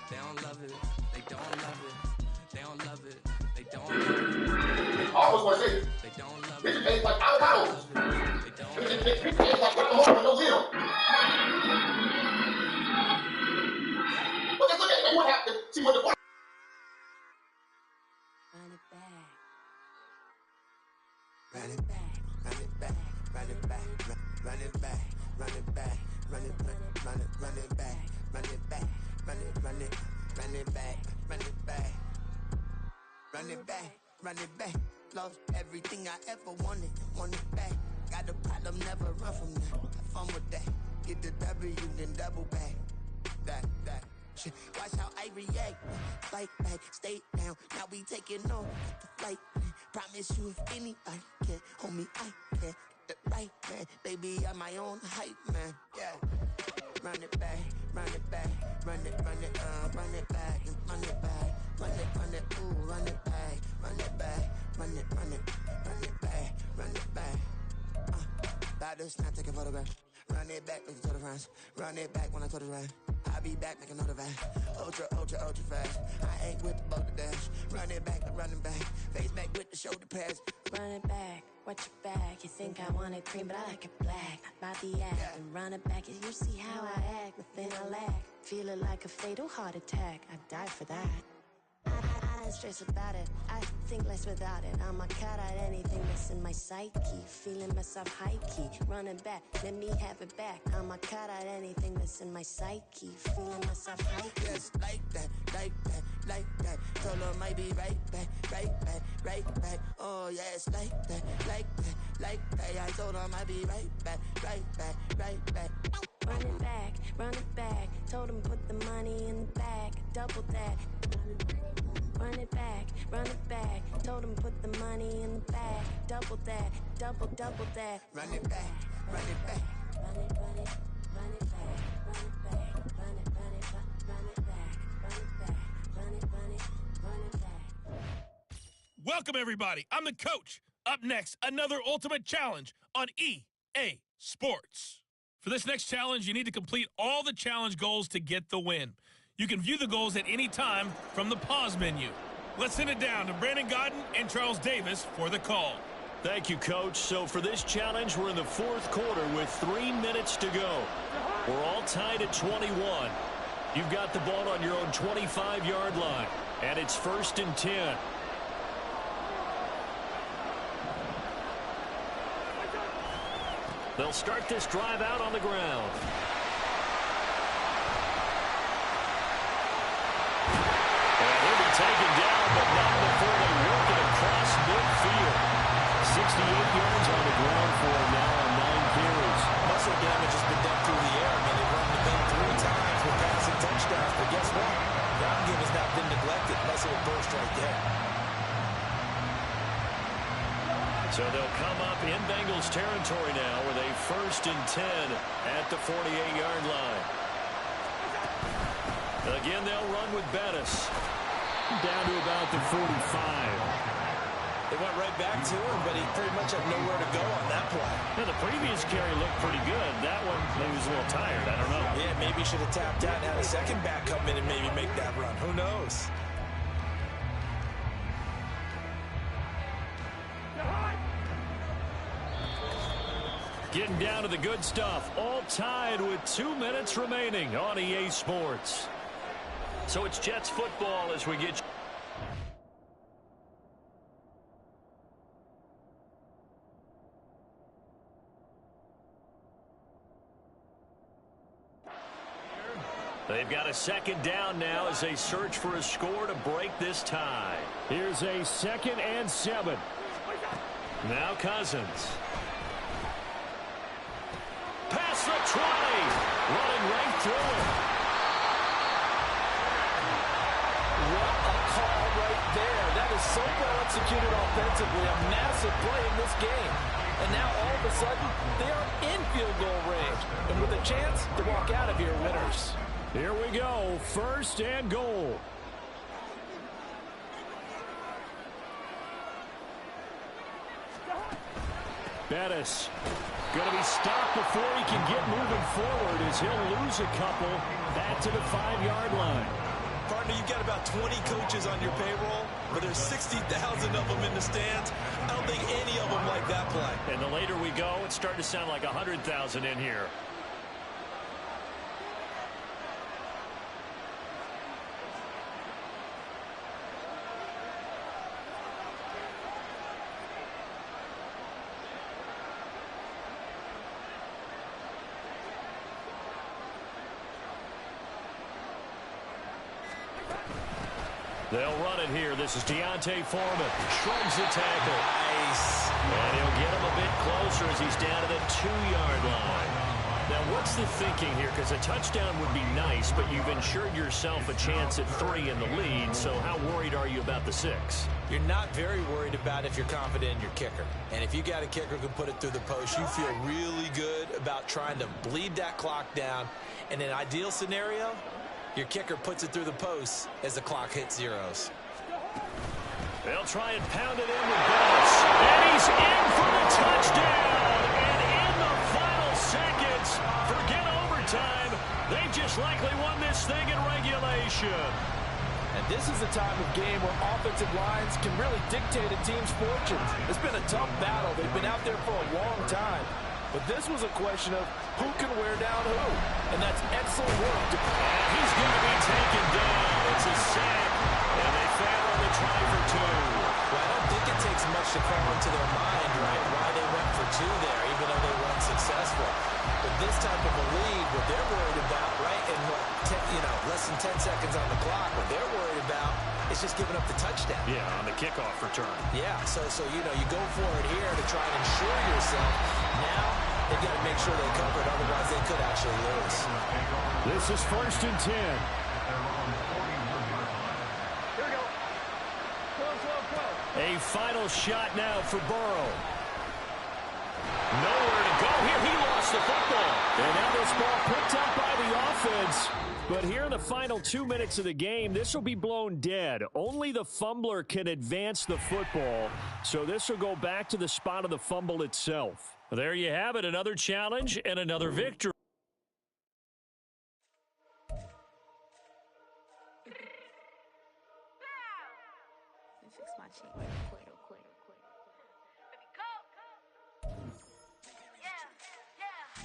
They don't love it. They don't love it. They don't love it. They don't love it. I always want to say, they don't love bitch it. tastes like avocados. They don't love it. Bitch tastes like guacamole with no zero. But just look at what happened. See what the fuck. Run it back. Run it back, run it back, run it back, run it back, run it back, run it back, run it back, run it back, run it, run it, run it back, run it back, run it back, run it back. Lost everything I ever wanted, want it back. Got a problem, never run from that. Have fun with that. Get the W, then double back. That. Shit. Watch how I react. Fight back, stay down. Now we taking off the flight. Promise you if anybody can, homie, I can. The right man, baby, I'm my own hype man. Yeah. Run it back, run it back, run it, run it, run it back, run it back, run it, ooh, run it back, run it back, run it, run it, run it back, run it back. About to snap, take a photograph. Run it back, make it to the friends. Run it back when I told the ride. I'll be back, make another van. Ultra, ultra, ultra fast. I ain't with the boat to dash. Run it back, running back. Face back with the shoulder pads. Run it back, watch your back. You think I want it cream, but I like it black. Not by the act. And run it back, you see how I act. Nothing I lack. Feel it like a fatal heart attack. I'd die for that. I don't stress about it. I think less without it. I'ma cut out anything that's in my psyche. Feeling myself high key. Running back, let me have it back. I'ma cut out anything that's in my psyche. Feeling myself high key. Yes, like that, like that, like that. Told her I might be right back, right back, right back. Oh yes, like that, like that, like that. I told her I might be right back, right back, right back. Run it back, run it back. Told him put the money in the bag. Double that. Run it back, run it back. Told him put the money in the bag. Double that, double that. Run it back, run it back. Run it, run it, run it back, run it back, run it, run it, run it back, run it back, run it, run it, run it back. Welcome everybody. I'm the coach. Up next, another ultimate challenge on EA Sports. For this next challenge, you need to complete all the challenge goals to get the win. You can view the goals at any time from the pause menu. Let's send it down to Brandon Godden and Charles Davis for the call. Thank you, Coach. So for this challenge, we're in the fourth quarter with 3 minutes to go. We're all tied at 21. You've got the ball on your own 25-yard line, and it's 1st and 10. They'll start this drive out on the ground. Taken down, but not before they work it across midfield. 68 yards on the ground for him now on 9 carries. Muscle damage has been done through the air. I mean, they've run the thing 3 times with passing touchdowns, but guess what? Ground game has not been neglected. Muscle burst right there. So they'll come up in Bengals territory now with a 1st and 10 at the 48-yard line. Again, they'll run with Bettis. Down to about the 45. They went right back to him, but he pretty much had nowhere to go on that play. Yeah, the previous carry looked pretty good. That one, maybe was a little tired. I don't know. Yeah, maybe he should have tapped out and had a second back come in and maybe make that run. Who knows? Getting down to the good stuff. All tied with 2 minutes remaining on EA Sports. So it's Jets football as we get... They've got a 2nd down now as they search for a score to break this tie. Here's a 2nd and 7. Now Cousins. Past the 20. Running right through it. There. That is so well executed offensively. A massive play in this game. And now all of a sudden, they are in field goal range. And with a chance to walk out of here winners. Here we go. 1st and goal. Bettis going to be stopped before he can get moving forward as he'll lose a couple back to the 5-yard line. Tony, you've got about 20 coaches on your payroll, but there's 60,000 of them in the stands. I don't think any of them like that play. And the later we go, it's starting to sound like 100,000 in here. They'll run it here. This is Deontay Foreman. Shrugs the tackle. Nice. And he'll get him a bit closer as he's down to the 2-yard line. Now, what's the thinking here? Because a touchdown would be nice, but you've ensured yourself a chance at 3 in the lead. So how worried are you about the 6? You're not very worried about if you're confident in your kicker. And if you got a kicker who can put it through the post, you feel really good about trying to bleed that clock down. In an ideal scenario, your kicker puts it through the post as the clock hits zeros. They'll try and pound it in with Bettis. And he's in for the touchdown. And in the final seconds, forget overtime. They just likely won this thing in regulation. And this is the time of game where offensive lines can really dictate a team's fortunes. It's been a tough battle. They've been out there for a long time. But this was a question of who can wear down who. And that's excellent work. And he's going to be taken down. It's a sack. And they fail on the try for 2. Well, I don't think it takes much to call into their mind, right, why they went for 2 there, even though they weren't successful. But this type of a lead, what they're worried about, right, and less than 10 seconds on the clock, what they're worried about is just giving up the touchdown. Yeah, on the kickoff return. Yeah, so you go for it here to try and ensure yourself. Now they got to make sure they cover it, otherwise they could actually lose. This is 1st and 10. A final shot now for Burrow. Nowhere to go here. He lost the football. And now this ball picked up by the offense. But here in the final 2 minutes of the game, this will be blown dead. Only the fumbler can advance the football. So this will go back to the spot of the fumble itself. There you have it. Another challenge and another victory. Fix my cheek.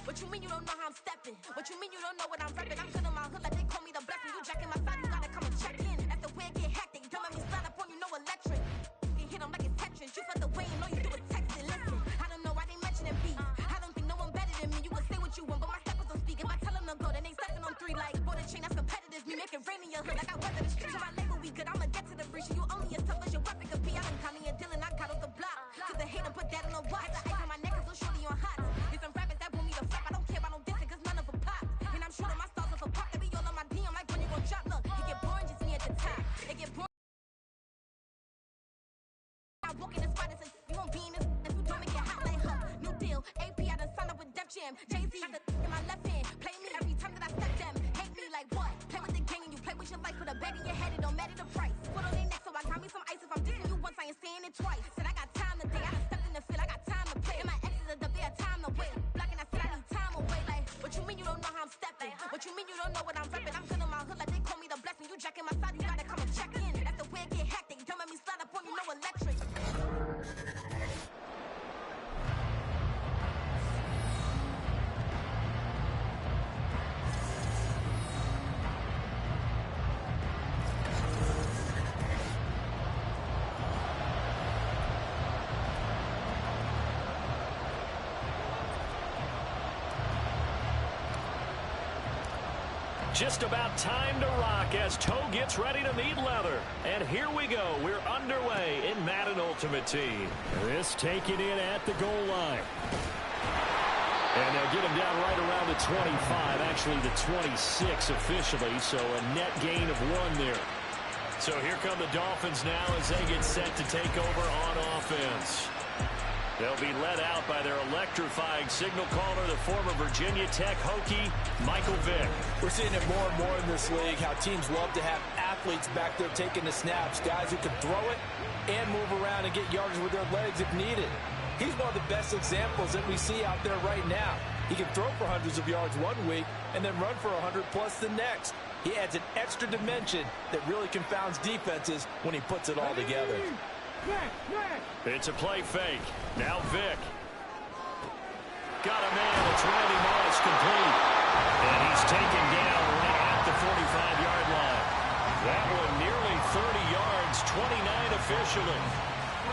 What you mean you don't know how I'm stepping? What you mean you don't know what I'm repping? I'm good in my hood like they call me the blessing. You jacking my side, you gotta come and check in. That's the way it get hectic. Don't make me slide up on you, no electric. You hit them like it's Tetris. You felt the way and all you do is text it. Listen, I don't know why they mentioning beef. I don't think no one better than me. You can say what you want, but my steppers don't speak. If I tell them to go, then they stepping on 3 like border chain. That's competitive. Me make it rain in your hood like I weather the streets. So my label we good. I'ma get to the breach. You only as tough as your weapon could be. I done Connie and Dylan. I got off the block. Cause they hate and put that on the watch. The ice on my neck is so shorty on hot. There's some rappers that want me to flap. I don't care about no dissing cause none of them pop. And I'm shooting my stars off a pop. They be all on my DM like when you gon' drop. Look, it get boring just me at the top. It get boring. I walk in the spot and say, you won't be in this. And you don't make it hot like huh. New deal. AP, I done signed up with Def Jam. Jay-Z, got the in my left hand. Play me every time that I step them. Hate me like what? Play with the gang and you play with your life. Put a bag in your head, it don't matter the price. Put on their neck, so I got me some ice. If I'm dissing you once, I ain't saying it twice. Said I got time today. I done stepped in the field. I got time to play. And my exes are up there, time to wait. Blocking, I said I need time away. Like, what you mean you don't know how I'm stepping? What you mean you don't know what I'm repping? I'm good in my hood like they call me the blessing. You jacking my side, you gotta come and check in. That's the way it get hectic. Don't make me slide up on you, no electric. Just about time to rock as Toe gets ready to meet leather. And here we go. We're underway in Madden Ultimate Team. This taken in at the goal line. And they'll get him down right around the 25, actually the 26 officially, so a net gain of 1 there. So here come the Dolphins now as they get set to take over on offense. They'll be led out by their electrifying signal caller, the former Virginia Tech Hokie, Michael Vick. We're seeing it more and more in this league, how teams love to have athletes back there taking the snaps, guys who can throw it and move around and get yards with their legs if needed. He's one of the best examples that we see out there right now. He can throw for hundreds of yards one week and then run for 100+ the next. He adds an extra dimension that really confounds defenses when he puts it all together. It's a play fake. Now Vick. Got a man. It's Randy Moss complete. And he's taken down right at the 45-yard line. That one nearly 30 yards, 29 officially.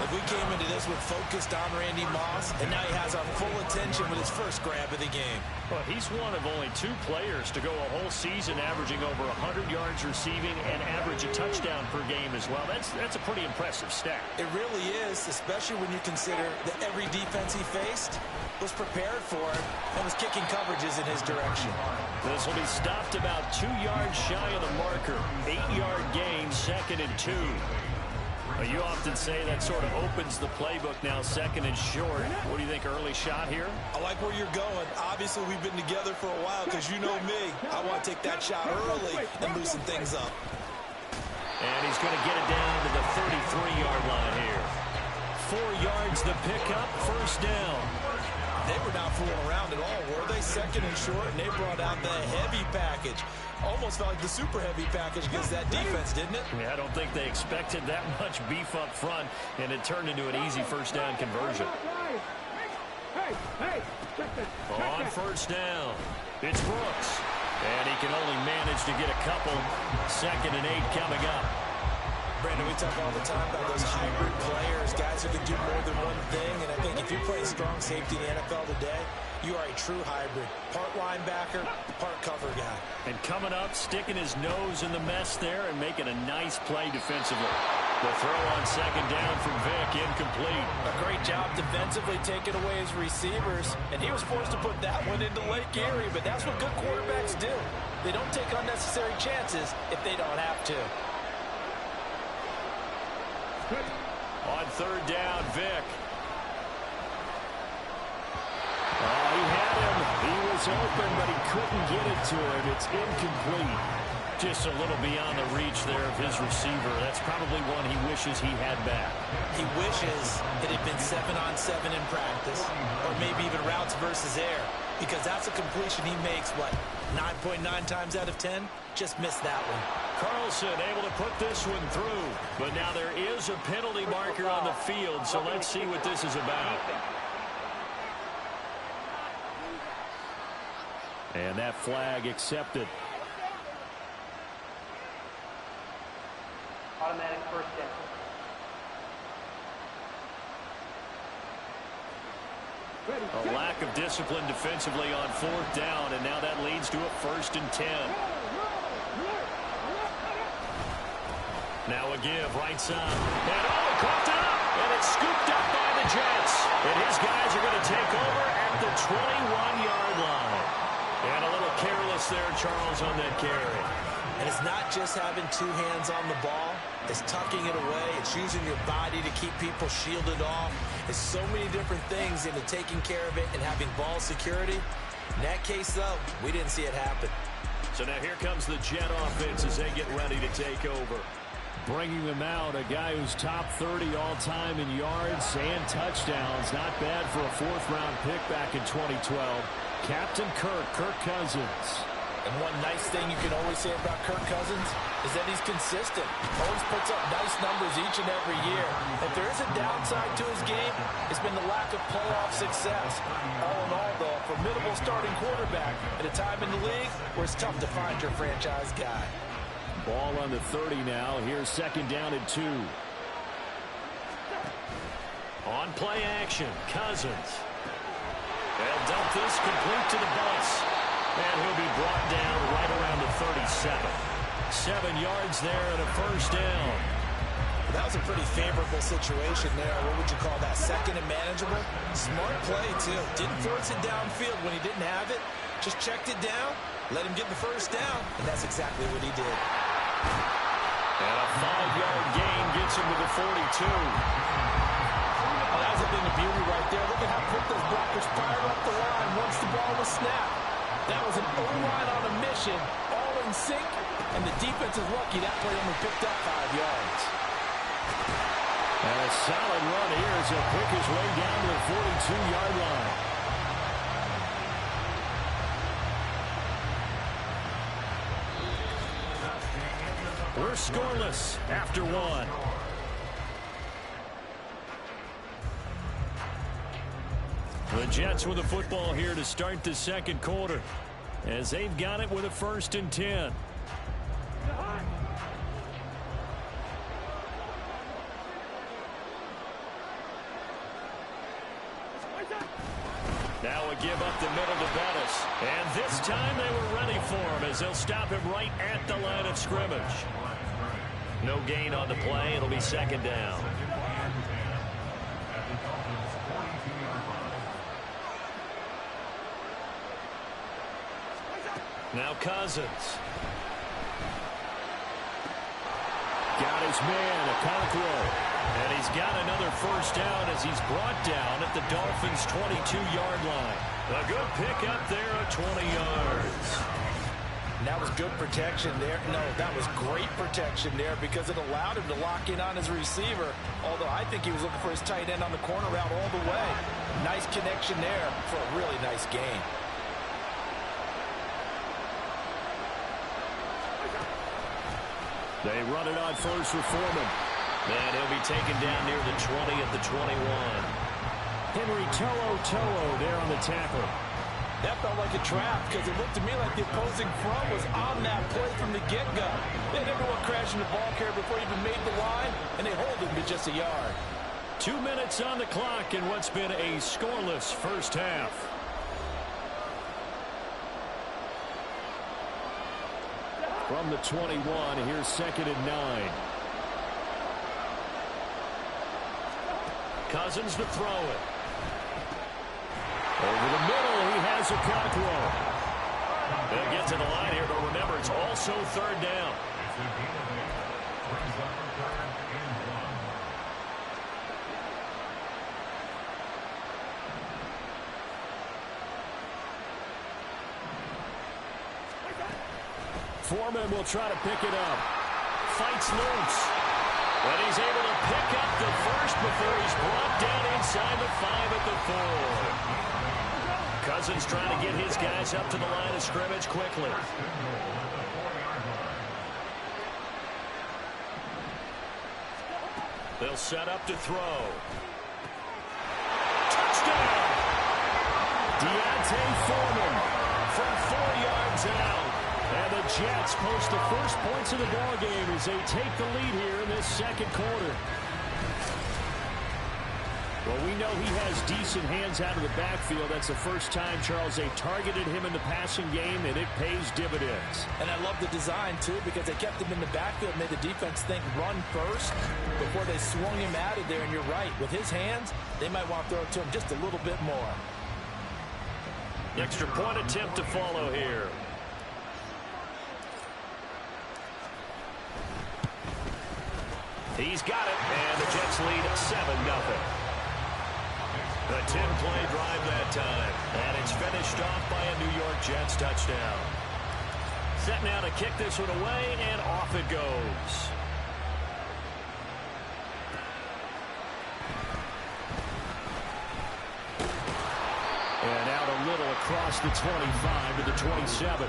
If we came into this with focused on Randy Moss, and now he has our full attention with his first grab of the game. Well, he's one of only 2 players to go a whole season averaging over 100 yards receiving and average a touchdown per game as well. That's a pretty impressive stat. It really is, especially when you consider that every defense he faced was prepared for it and was kicking coverages in his direction. This will be stopped about 2 yards shy of the marker. 8-yard gain, 2nd and 2. You often say that sort of opens the playbook now, 2nd and short. What do you think, early shot here? I like where you're going. Obviously, we've been together for a while because you know me. I want to take that shot early and loosen things up. And he's going to get it down to the 33-yard line here. 4 yards the pickup, first down. They were not fooling around at all, were they? 2nd and short, and they brought out the heavy package. Almost felt like the super heavy package against that defense, didn't it? Yeah, I don't think they expected that much beef up front, and it turned into an easy first down conversion. On first down, it's Brooks. And he can only manage to get a couple. 2nd and 8 coming up. Brandon, we talk all the time about those hybrid players, guys who can do more than one thing, and I think if you play strong safety in the NFL today, you are a true hybrid. Part linebacker, part cover guy. And coming up, sticking his nose in the mess there and making a nice play defensively. The throw on 2nd down from Vick, incomplete. A great job defensively taking away his receivers, and he was forced to put that one into Lake Erie, but that's what good quarterbacks do. They don't take unnecessary chances if they don't have to. On 3rd down, Vick. Oh, he had him. He was open, but he couldn't get it to him. It's incomplete. Just a little beyond the reach there of his receiver. That's probably one he wishes he had back. He wishes it had been 7-on-7 in practice, or maybe even routes versus air, because that's a completion he makes, what, 9.9 times out of 10? Just missed that one. Carlson able to put this one through, but now there is a penalty marker on the field, so let's see what this is about. And that flag accepted. Automatic first down. A lack of discipline defensively on 4th down, and now that leads to a 1st and 10. Now a give, right side. And coughed it up, and it's scooped up by the Jets. And his guys are going to take over at the 21-yard line. And a little careless there, Charles, on that carry. And it's not just having 2 hands on the ball. It's tucking it away. It's using your body to keep people shielded off. It's so many different things into taking care of it and having ball security. In that case, though, we didn't see it happen. So now here comes the Jet offense as they get ready to take over. Bringing them out, a guy who's top 30 all-time in yards and touchdowns. Not bad for a 4th-round pick back in 2012. Captain Kirk Cousins. And one nice thing you can always say about Kirk Cousins is that he's consistent. Always puts up nice numbers each and every year. If there is a downside to his game, it's been the lack of playoff success. All in all, though, a formidable starting quarterback at a time in the league where it's tough to find your franchise guy. Ball on the 30 now. Here's 2nd down and 2. On play action, Cousins. They'll dump this complete to the bus. And he'll be brought down right around the 37. 7 yards there and a 1st down. That was a pretty favorable situation there. What would you call that? 2nd and manageable? Smart play, too. Didn't force it downfield when he didn't have it. Just checked it down, let him get the 1st down, and that's exactly what he did. And a 5-yard gain gets him to the 42. Oh, that was a thing of beauty right there. Look at how quick those blockers fired up the line once the ball was snapped. That was an O-line on a mission, all in sync, and the defense is lucky that play only picked up 5 yards. And a solid run here as he'll pick his way down to the 42-yard line. We're scoreless after one. The Jets with the football here to start the second quarter, as they've got it with a 1st and 10. Now a give up the middle to Bettis. And this time they were ready for him, as they'll stop him right at the line of scrimmage. No gain on the play. It'll be 2nd down. Now Cousins. Got his man, Okonkwo. And he's got another 1st down as he's brought down at the Dolphins' 22-yard line. A good pickup there at 20 yards. That was good protection there. No, that was great protection there because it allowed him to lock in on his receiver. Although I think he was looking for his tight end on the corner route all the way. Nice connection there for a really nice gain. They run it on first for Foreman. And he'll be taken down near the 20 at the 21. Henry To'o there on the tackle. That felt like a trap because it looked to me like the opposing front was on that play from the get-go. They had everyone crashing the ball carrier before he even made the line, and they hold him to just a yard. 2 minutes on the clock in what's been a scoreless first half. From the 21, here's 2nd and 9. Cousins to throw it. Over the middle, he has Okonkwo. They'll get to the line here, but remember, it's also 3rd down. Foreman will try to pick it up. Fights loose. But he's able to pick up the first before he's brought down inside the 5 at the 4. Cousins trying to get his guys up to the line of scrimmage quickly. They'll set up to throw. Touchdown! Deontay Foreman from 4 yards out. And the Jets post the first points of the ballgame as they take the lead here in this second quarter. Well, we know he has decent hands out of the backfield. That's the first time, Charles, they targeted him in the passing game, and it pays dividends. And I love the design, too, because they kept him in the backfield, made the defense think run first before they swung him out of there. And you're right. With his hands, they might want to throw it to him just a little bit more. Extra point attempt to follow here. He's got it, and the Jets lead 7-0. A 10-play drive that time, and it's finished off by a New York Jets touchdown. Set now to kick this one away, and off it goes. And out a little across the 25 to the 27.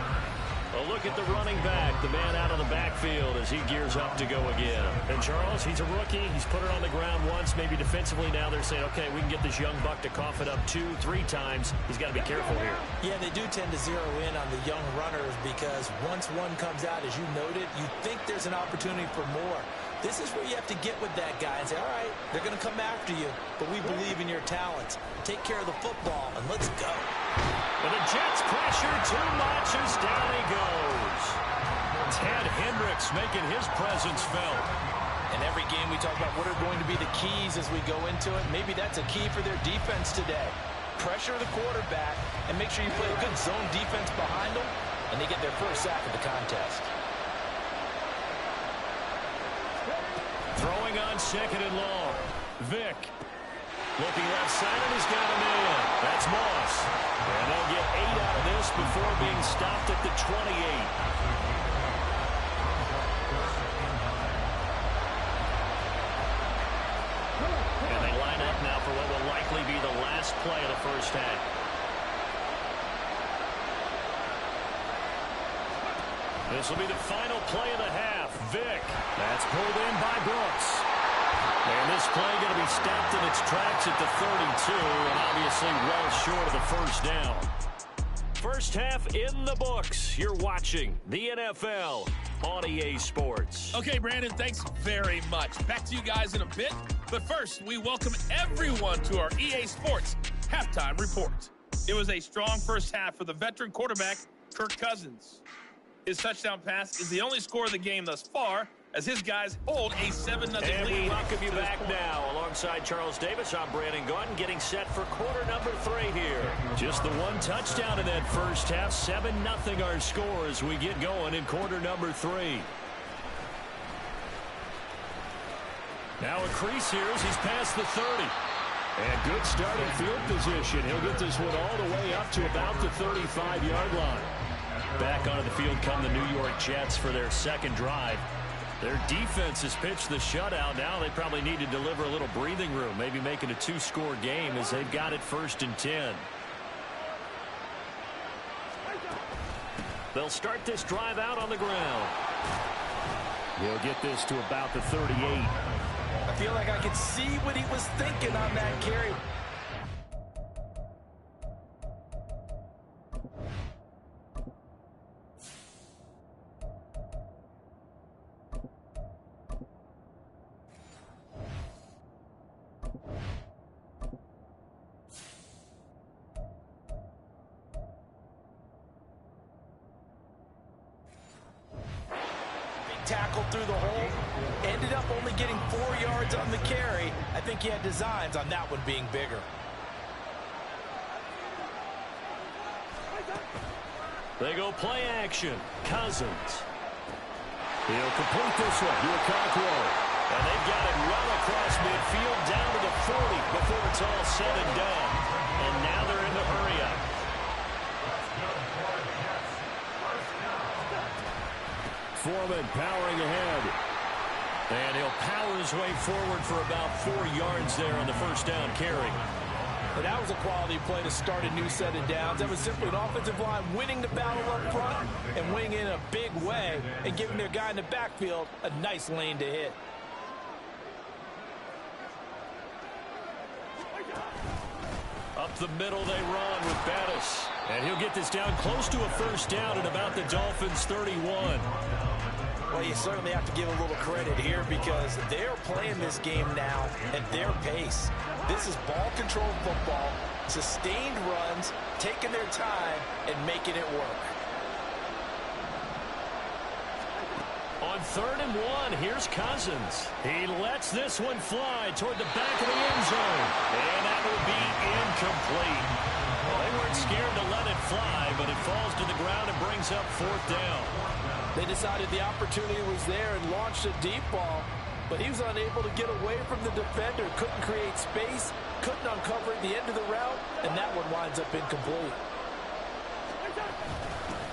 A look at the running back, the man out of the backfield as he gears up to go again. And Charles, he's a rookie. He's put it on the ground once, maybe defensively. Now they're saying, okay, we can get this young buck to cough it up 2-3 times. He's got to be careful here. Yeah, they do tend to zero in on the young runners because once one comes out, as you noted, you think there's an opportunity for more. This is where you have to get with that guy and say, all right, they're going to come after you, but we believe in your talents. Take care of the football, and let's go. And the Jets pressure too much as down he goes. Ted Hendricks making his presence felt. In every game we talk about what are going to be the keys as we go into it. Maybe that's a key for their defense today. Pressure the quarterback and make sure you play a good zone defense behind them, and they get their first sack of the contest. Throwing on 2nd and long. Vick. Looking left side, and he's got him in. That's Moss. And they'll get 8 out of this before being stopped at the 28. And they line up now for what will likely be the last play of the first half. This will be the final play of the half. Vick. That's pulled in by Brooks. And this play going to be stopped in its tracks at the 32, and obviously well short of the first down. First half in the books. You're watching the NFL on EA Sports. Okay, Brandon, thanks very much. Back to you guys in a bit. But first, we welcome everyone to our EA Sports Halftime Report. It was a strong first half for the veteran quarterback, Kirk Cousins. His touchdown pass is the only score of the game thus far, as his guys hold a 7-0 lead. And we welcome you back now. Alongside Charles Davis, I'm Brandon Gaudin, getting set for quarter number 3 here. Just the one touchdown in that first half. 7-0 our score as we get going in quarter number 3. Now a crease here as he's past the 30. And good starting field position. He'll get this one all the way up to about the 35-yard line. Back onto the field come the New York Jets for their second drive. Their defense has pitched the shutout. Now they probably need to deliver a little breathing room, maybe make it a 2-score game as they've got it 1st and 10. They'll start this drive out on the ground. He'll get this to about the 38. I feel like I could see what he was thinking on that carry. Tackled through the hole, ended up only getting 4 yards on the carry. I think he had designs on that one being bigger. They go play action. Cousins. He'll complete this one to a Cockrell. And they've got it well across midfield down to the 40 before it's all said and done. And now they're in the hurry up. Foreman powering ahead. And he'll power his way forward for about 4 yards there on the first down carry. But that was a quality play to start a new set of downs. That was simply an offensive line winning the battle up front and winning in a big way and giving their guy in the backfield a nice lane to hit. Up the middle they run with Bettis. And he'll get this down close to a first down at about the Dolphins' 31. Well, you certainly have to give a little credit here because they're playing this game now at their pace. This is ball control football, sustained runs, taking their time, and making it work. On 3rd and 1, here's Cousins. He lets this one fly toward the back of the end zone. And that will be incomplete. Well, they weren't scared to let it fly, but it falls to the ground and brings up 4th down. They decided the opportunity was there and launched a deep ball, but he was unable to get away from the defender, couldn't create space, couldn't uncover at the end of the route, and that one winds up incomplete.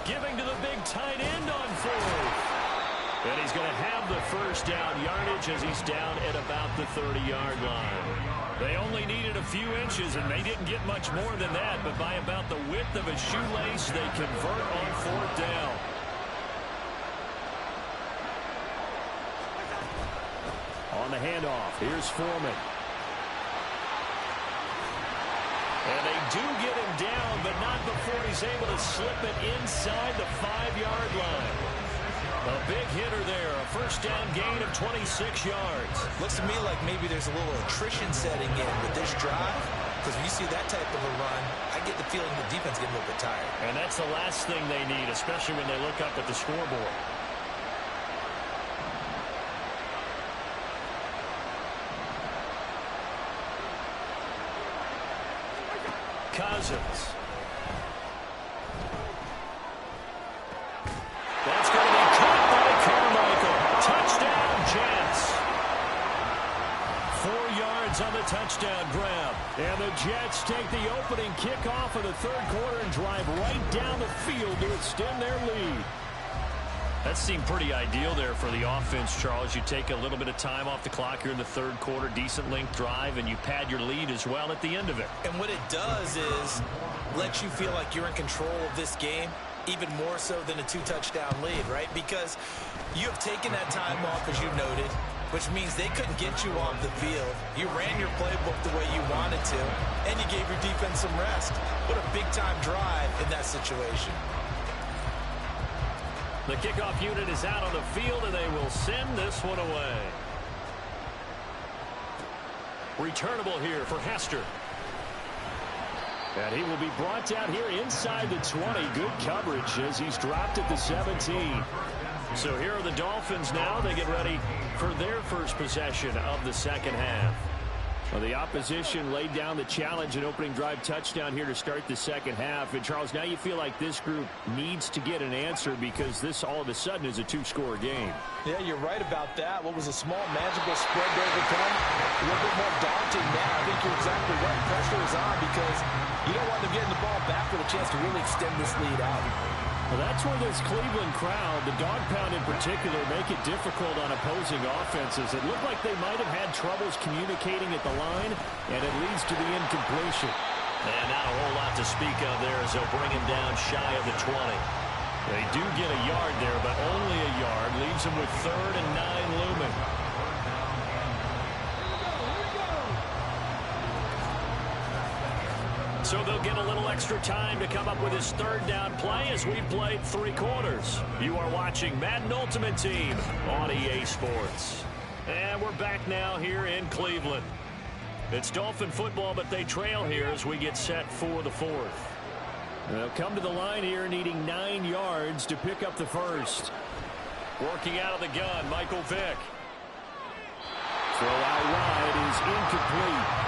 Giving to the big tight end on 4th. And he's going to have the first down yardage as he's down at about the 30-yard line. They only needed a few inches, and they didn't get much more than that, but by about the width of a shoelace, they convert on 4th down. On the handoff, here's Foreman. And they do get him down, but not before he's able to slip it inside the 5-yard line. A big hitter there, a first down gain of 26 yards. Looks to me like maybe there's a little attrition setting in with this drive, because when you see that type of a run, I get the feeling the defense getting a little bit tired. And that's the last thing they need, especially when they look up at the scoreboard. Cousins. That's going to be caught by Carmichael. Touchdown, Jets. 4 yards on the touchdown grab. And the Jets take the opening kickoff of the 3rd quarter and drive right down the field to extend their lead. That seemed pretty ideal there for the offense, Charles. You take a little bit of time off the clock here in the 3rd quarter, decent length drive, and you pad your lead as well at the end of it. And what it does is let you feel like you're in control of this game even more so than a 2-touchdown lead, right? Because you have taken that time off, as you noted, which means they couldn't get you off the field. You ran your playbook the way you wanted to, and you gave your defense some rest. What a big-time drive in that situation. The kickoff unit is out on the field, and they will send this one away. Returnable here for Hester. And he will be brought down here inside the 20. Good coverage as he's dropped at the 17. So here are the Dolphins now. They get ready for their first possession of the second half. Well, the opposition laid down the challenge and opening drive touchdown here to start the second half. And, Charles, now you feel like this group needs to get an answer because this all of a sudden is a 2-score game. Yeah, you're right about that. What was a small, manageable spread to overcome, a little bit more daunting now. I think you're exactly right. Pressure is on because you don't want them getting the ball back with a chance to really extend this lead out. Well, that's where this Cleveland crowd, the dog pound in particular, make it difficult on opposing offenses. It looked like they might have had troubles communicating at the line, and it leads to the incompletion. And not a whole lot to speak of there as they'll bring him down shy of the 20. They do get a yard there, but only a yard. Leaves them with 3rd and 9 looming. So they'll get a little extra time to come up with his 3rd down play as we played 3 quarters. You are watching Madden Ultimate Team on EA Sports. And we're back now here in Cleveland. It's Dolphin football, but they trail here as we get set for the 4th. They'll come to the line here needing 9 yards to pick up the first. Working out of the gun, Michael Vick. Throw out wide is incomplete.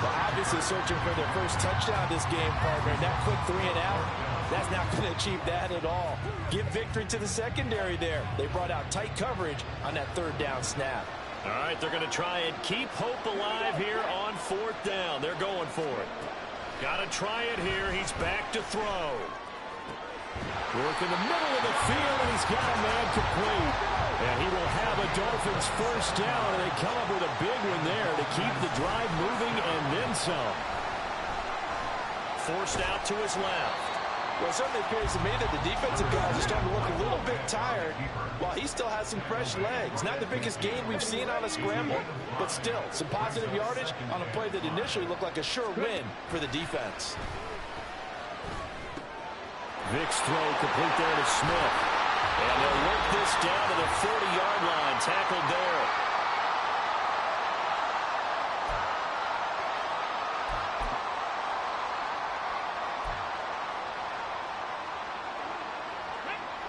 Well, obviously searching for their first touchdown this game, partner. That quick 3 and out, that's not going to achieve that at all. Give victory to the secondary there. They brought out tight coverage on that 3rd down snap. All right, they're going to try and keep hope alive here on 4th down. They're going for it. Got to try it here. He's back to throw. Work in the middle of the field, and he's got a man complete. And he will have a Dolphins first down, and they come up with a big one there to keep the drive moving and then some. Forced out to his left. Well, it certainly appears to me that the defensive guys are starting to look a little bit tired while he still has some fresh legs. Not the biggest gain we've seen on a scramble, but still some positive yardage on a play that initially looked like a sure win for the defense. Vick's throw complete there to Smith. And they'll work this down to the 40-yard line. Tackled there.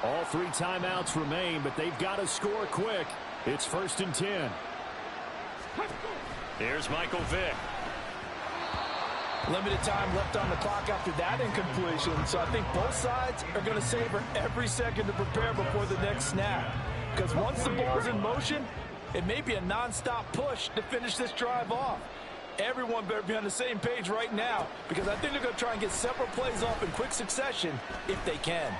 All 3 timeouts remain, but they've got to score quick. It's 1st and 10. Here's Michael Vick. Limited time left on the clock after that incompletion, so I think both sides are going to savor every second to prepare before the next snap. Because once the ball's in motion, it may be a nonstop push to finish this drive off. Everyone better be on the same page right now, because I think they're going to try and get several plays off in quick succession if they can.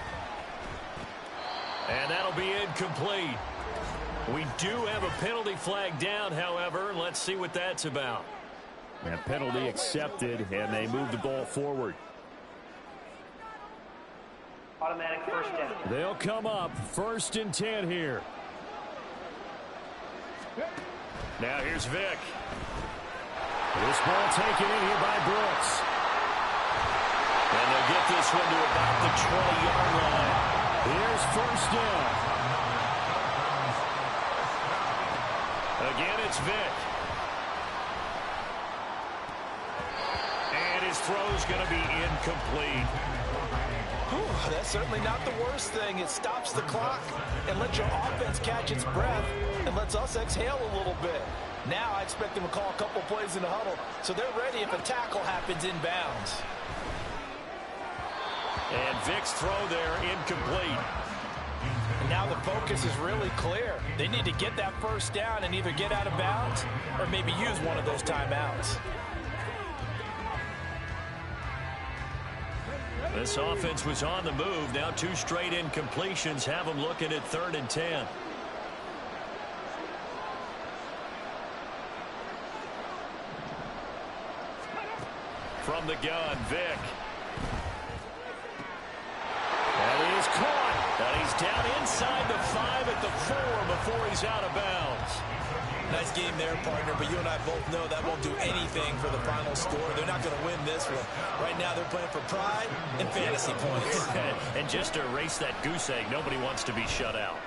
And that'll be incomplete. We do have a penalty flag down, however. Let's see what that's about. That penalty accepted, and they move the ball forward. Automatic first down. They'll come up 1st and 10 here. Now here's Vick. This ball taken in here by Brooks. And they'll get this one to about the 20-yard line. Here's 1st down. Again, it's Vick. And his throw's going to be incomplete. Whew, that's certainly not the worst thing. It stops the clock and lets your offense catch its breath and lets us exhale a little bit. Now I expect them to call a couple plays in the huddle, so they're ready if a tackle happens inbounds. And Vick's throw there incomplete. And now the focus is really clear. They need to get that first down and either get out of bounds or maybe use one of those timeouts. This offense was on the move. Now 2 straight incompletions have them looking at 3rd and 10. From the gun, Vick. inside the 5 at the 4 before he's out of bounds. Nice game there, partner, but you and I both know that won't do anything for the final score. They're not going to win this one. Right now they're playing for pride and fantasy points. And just to erase that goose egg, nobody wants to be shut out.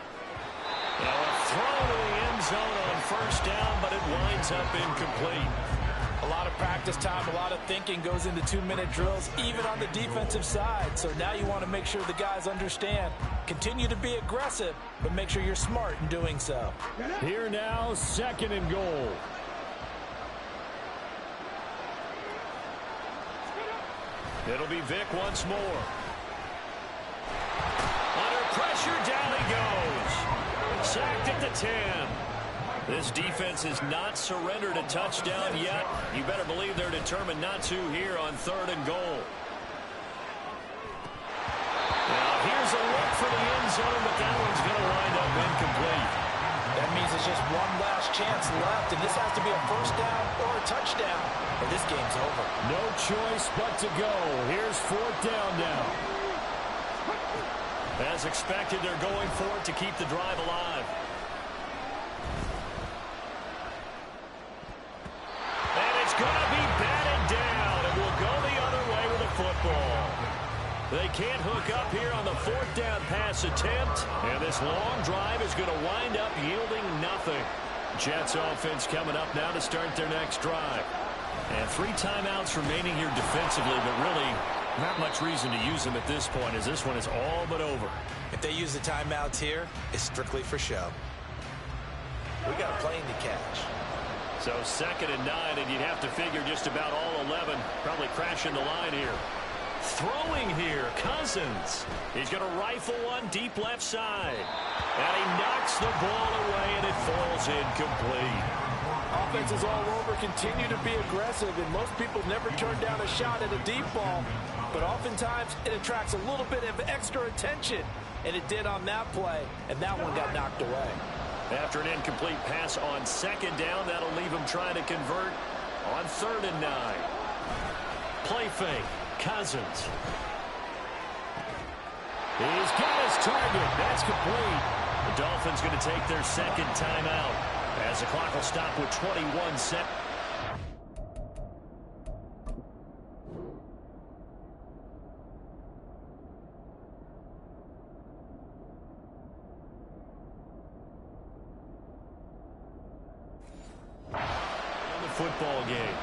Now a throw to the end zone on first down, but it winds up incomplete. A lot of practice time, a lot of thinking goes into 2-minute drills, even on the defensive side. So now you want to make sure the guys understand. Continue to be aggressive, but make sure you're smart in doing so. Here now, 2nd and goal. It'll be Vic once more. Under pressure, down he goes. Sacked at the 10. This defense has not surrendered a touchdown yet. You better believe they're determined not to here on 3rd and goal. Now here's a look for the end zone, but that one's going to wind up incomplete. That means it's just one last chance left, and this has to be a first down or a touchdown, or this game's over. No choice but to go. Here's 4th down now. As expected, they're going for it to keep the drive alive. And it's going to be batted down, and we'll go the other way with the football. They can't hook up here on the 4th down pass attempt, and this long drive is going to wind up yielding nothing. Jets offense coming up now to start their next drive. And 3 timeouts remaining here defensively, but really not much reason to use them at this point, as this one is all but over. If they use the timeouts here, it's strictly for show. We got a plane to catch. So 2nd and 9, and you'd have to figure just about all 11 probably crashing the line here. Throwing here, Cousins. He's going to rifle one deep left side. And he knocks the ball away, and it falls incomplete. Offenses all over continue to be aggressive, and most people never turn down a shot at a deep ball. But oftentimes, it attracts a little bit of extra attention. And it did on that play, and that one got knocked away. After an incomplete pass on 2nd down, that'll leave him trying to convert on 3rd and 9. Play fake. Cousins. He's got his target. That's complete. The Dolphins going to take their 2nd timeout as the clock will stop with 21 seconds. Football game.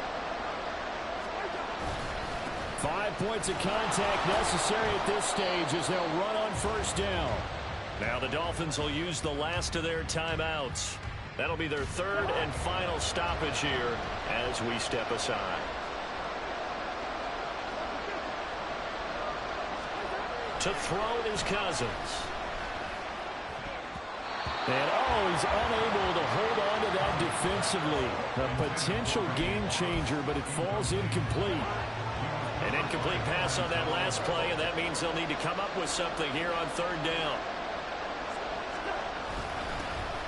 5 points of contact necessary at this stage as they'll run on first down. Now the Dolphins will use the last of their timeouts. That'll be their 3rd and final stoppage here as we step aside. To throw is Cousins. And he's unable to hold on to that defensively. A potential game changer, but it falls incomplete. An incomplete pass on that last play, and that means they'll need to come up with something here on 3rd down.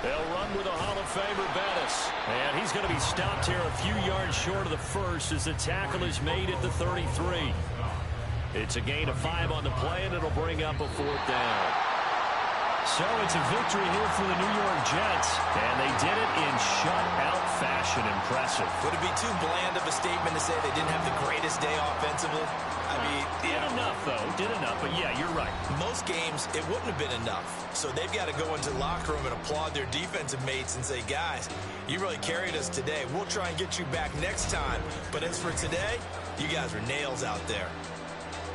They'll run with a Hall of Famer, Bettis. And he's going to be stopped here a few yards short of the first as the tackle is made at the 33. It's a gain of 5 on the play, and it'll bring up a 4th down. So it's a victory here for the New York Jets. And they did it in shutout fashion. Impressive. Would it be too bland of a statement to say they didn't have the greatest day offensively? I mean, did enough, though. Did enough, but yeah, you're right. Most games, it wouldn't have been enough. So they've got to go into the locker room and applaud their defensive mates and say, guys, you really carried us today. We'll try and get you back next time. But as for today, you guys were nails out there.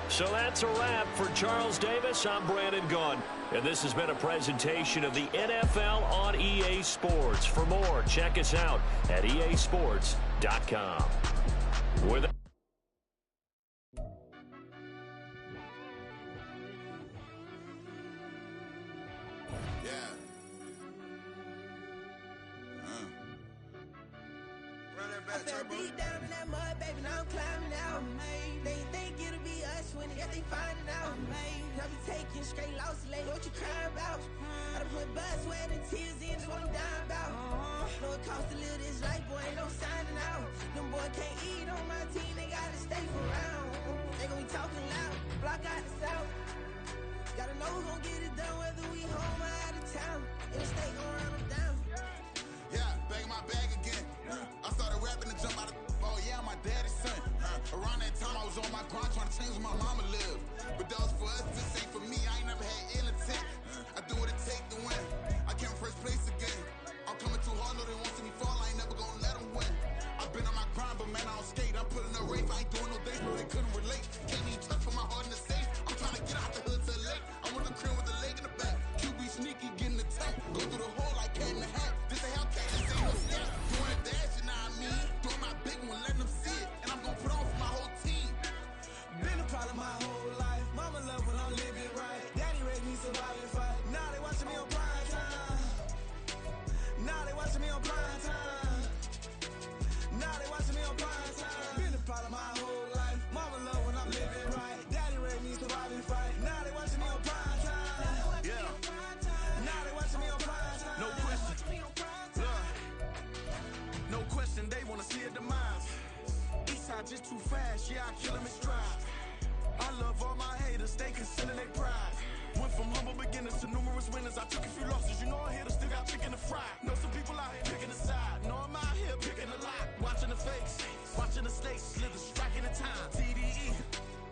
So that's a wrap for Charles Davis. I'm Brandon Gunn. And this has been a presentation of the NFL on EA Sports. For more, check us out at easports.com. With I fell deep down in that mud, baby, now I'm climbing out. They think it'll be us when they find it out. I be taking straight losses, lady, what you crying about? I done put blood, sweat, and tears in, that's what I'm dying about. Know it costs to live this life, boy, ain't no signing out. Them boy can't eat on my team, they gotta stay around. They gon' be talking loud, block out the south. Gotta know who gon' get it done, whether we home or out of town. In the state, gon' run them down. Yeah, bang my bag again. I started rapping and jump out of. Oh yeah, I'm my daddy's son. Around that time I was on my grind trying to change where my mama lived. But that was for us, this ain't for me. I ain't never had ill intent. I do what it take to win. I came first place again. I'm coming too hard, no they won't see me fall. I ain't never gonna let them win. I've been on my grind, but man I don't skate. I'm putting a race. I ain't doing no days, bro. They couldn't relate. Can't even touch for my heart in the safe. I'm trying to get out the hood to the lake. I'm with the crib with the leg in the back. QB sneaky, getting the tank. Go through the hole like cat in the hat. This a Hellcat, this ain't no step. Doing a dash, you know what I mean? Doing my big one, letting them see it. And I'm gonna put on for my whole team. Been a problem my whole life. Mama love when I'm living right. Daddy raised me surviving fight. Now they watching me on prime time. Now they watching me on prime time. Now they watching me on prime time. Been a problem my whole life. Mama love when I'm living right. Daddy raised me surviving fight. Now they watching me on prime time. Yeah. Now they watching me on prime time. No question. Look. No question, they wanna see a demise. Eastside just too fast, yeah, I kill him in stride. I love all my haters, they consider they pride. Went from humble beginners to numerous winners. I took a few losses, you know I hit still got chicken to fry. Know some people out here picking a side. Know I'm out here picking a lot. Watching the face, watching the stakes, slither, striking the time. TDE,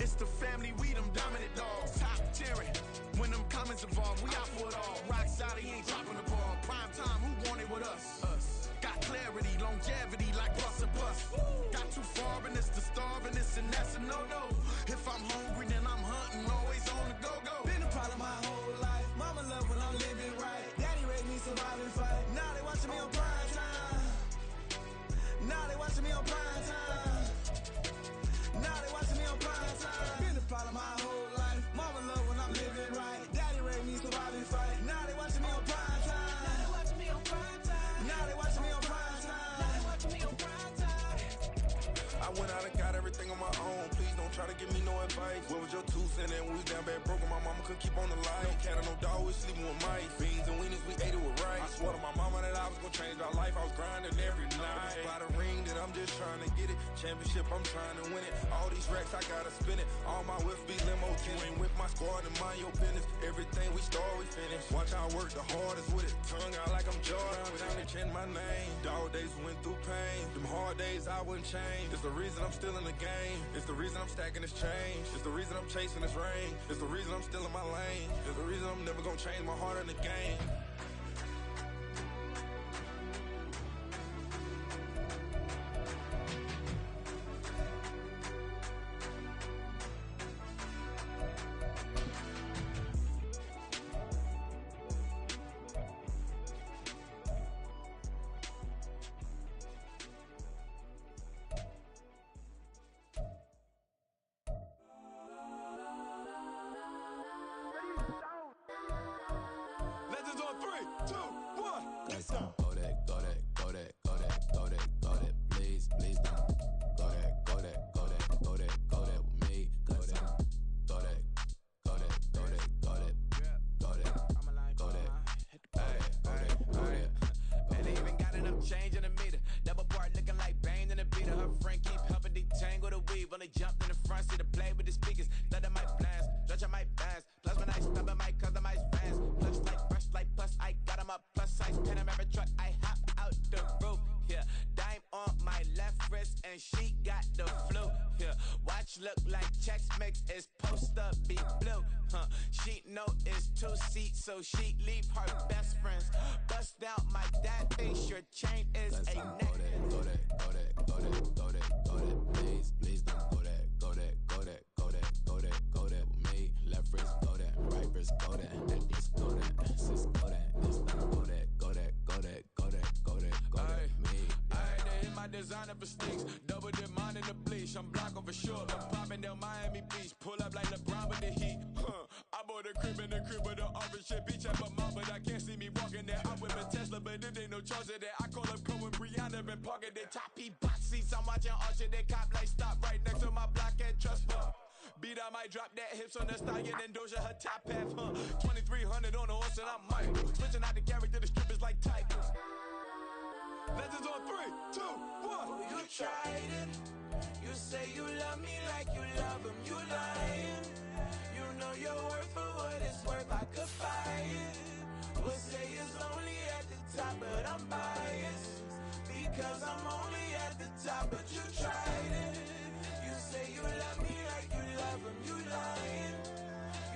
it's the family, we them dominant dogs. Top tiering, when them comments involved, we out for it all. Rock solid, he ain't dropping the ball. Prime time, who want it with us? Got clarity, longevity, like bus and bus. Got too far and it's the starvingness, and that's a no-no. If I'm hungry, then I'm hunting, always on the go-go. Been a problem my whole life. Mama love when I'm living right. Daddy raised me surviving fight. Now they watching me on prime time. Now they watching me on prime time. Now they watching me on prime time. Been a problem my whole life. Mama love when I'm living right. Daddy raised me surviving fight. Now they watching me on prime time. Now they watching me on prime time. Now they watching me on prime time. Now they watching me on prime time. I went out and got everything on my own. Please don't try to give me no advice. What was your 2 cents? And we was down bad broke and my mama couldn't keep on the line. No cat or no dog, we sleeping with mice. Beans and weenies, we ate it with rice. I swore to my mama that I was gonna change our life. I was grinding every night. By the ring that I'm just trying to get it. Championship, I'm trying to win it. All these racks, I gotta spin it. All my whips be limo. You ain't with my squad and mind your business. Everything we start, we finish. Watch how I work the hardest with it. Tongue out like I'm Jordan. Without me change my name. Dog days went through pain. Them hard days I wouldn't change. It's the reason I'm still in the game. It's the reason I'm stacking this change. It's the reason I'm chasing this rain. It's the reason I'm still in my lane. It's the reason I'm never gonna change my heart in the game. Legends on 3, 2, 1. Let's go. Go that, go that, go that, go that, go that, go that, please, please don't. Go that, go that, go that, go that, go that with me. Go that, go that, go that, go that, go that, go that, go that, go that. And they even got enough change in the meter. Double part looking like Bane in the beater. Her friend keep helping detangle the weave. When they jumped in the front seat to play with the speakers. Thunder my plans, stretch on my bands. Plus when I stumble my customize fans. Plus like brush like plus I got 'em up. Plus size Panamera truck. I hop out the roof. Yeah, dime on my left wrist and she got the flu. Yeah, watch look like Chex Mix is post up be blue. She know it's 2 seats, so she leave her best friends. Bust out my dad face. Your chain is a neck. Go that, go that, go that, go that, go that, go that, please, please don't. Go that, go that, go that, go that, go that, go that with me. Left wrist go that, right wrist go that, necklace go that, sis go that, this time go that, go that, go that, go that, go that, go that with me. Alright, they hit my designer for sticks. Double dip mine in the bleach. I'm blocking for sure. I'm popping down Miami Beach. Pull up like LeBron with the heat. I bought a crib in the crib with the office shit. Beach at my mom, but I can't see me walking there. I'm with a Tesla, but it ain't no charge of that. I call up Cohen, Brianna, been parking their top P box seats. I'm watching Archer, they cop like stop right next to my block and trust fund. Beat, I might drop that hips on the stallion and Doja her top half, 2300 on the horse and I'm Mike. Switching out the character, the strippers like Tigers. Legends on 3, 2, 1. Oh, you tried it. You say you love me like you love him. You lying. You know your worth for what it's worth, I could buy it. Would say it's only at the top, but I'm biased. Because I'm only at the top, but you tried it. You say you love me like you love him, you lying.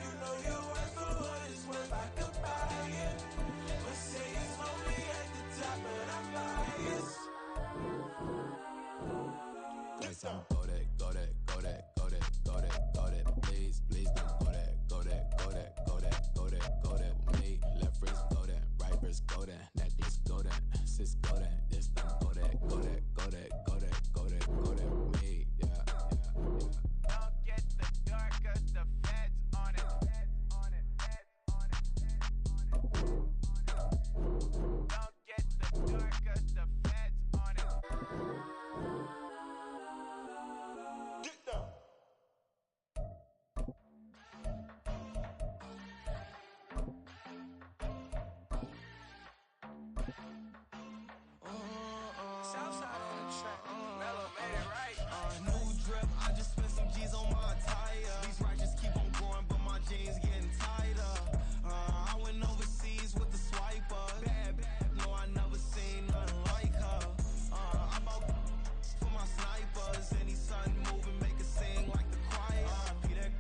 You know your worth for what it's worth, I could buy it. Would say it's only at the top, but I'm biased. Yes, I'm go that, go that, go that, go that, go that, go that. Please, please don't go that, go that, go that, go that, go that, go that with me. Left wrist go that, right wrist go that, necklace go that, sis go that. Yes, don't go that, go that, go that, go that, go that, go that with me. Yeah, yeah, yeah. Don't get the dark, cause the feds on it. Don't get the dark, cause the feds on it. Get down. Southside on the track. Mellow made it right. New drip, I just spent some G's on my attire. These righteous keep on going, but my jeans getting tighter. I went overseas with the swiper. Bad, no, I never seen nothing like her. I bought for my snipers. Any sun moving, make it sing like the choir. Peter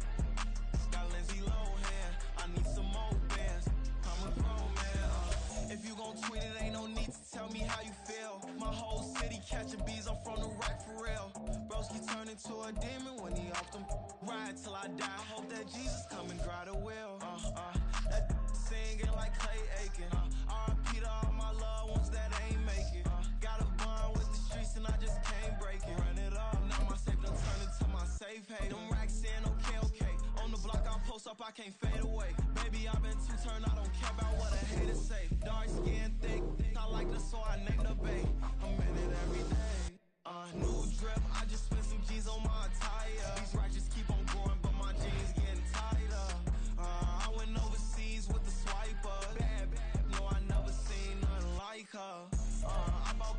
got Lindsay Lohan. I need some more bands. I'm a grown man. If you gon' tweet it, ain't no need to tell me how you feel. My whole city catching bees, I'm from the rack for real. Broski turned into a demon when he off them. Ride till I die, hope that Jesus come and grab the wheel. That singing like Clay Aiken. R.I.P. to all my loved ones that ain't make it. Got a bond with the streets and I just can't break it. Run it up, now my safe done turned into my safe haven. Them racks in, okay. On the block I post up, I can't fade away. Baby, I've been too turned, I don't care about what a hater say. Dark skin, thick, I like this, so I named the bay. I'm in it every day. New drip, I just spent some G's on my attire. These righteous keep on going, but my jeans getting tighter. I went overseas with the swiper. Bad, no, I never seen nothing like her. I bought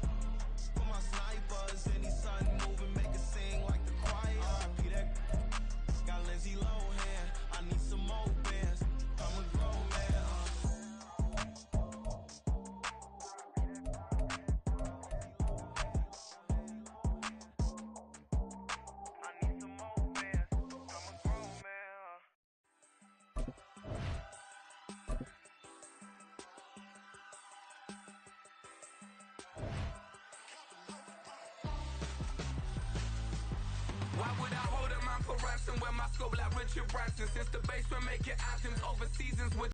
for my snipers. Any sun moving, make it sing like the choir. Peter got Lindsay Lohan. I need some more bands. I'm a grown man. I need some more bands. I'm a grown man. Why would I hold a man for ransom when my scope like Richard Branson? Since the basement making anthems over seasons with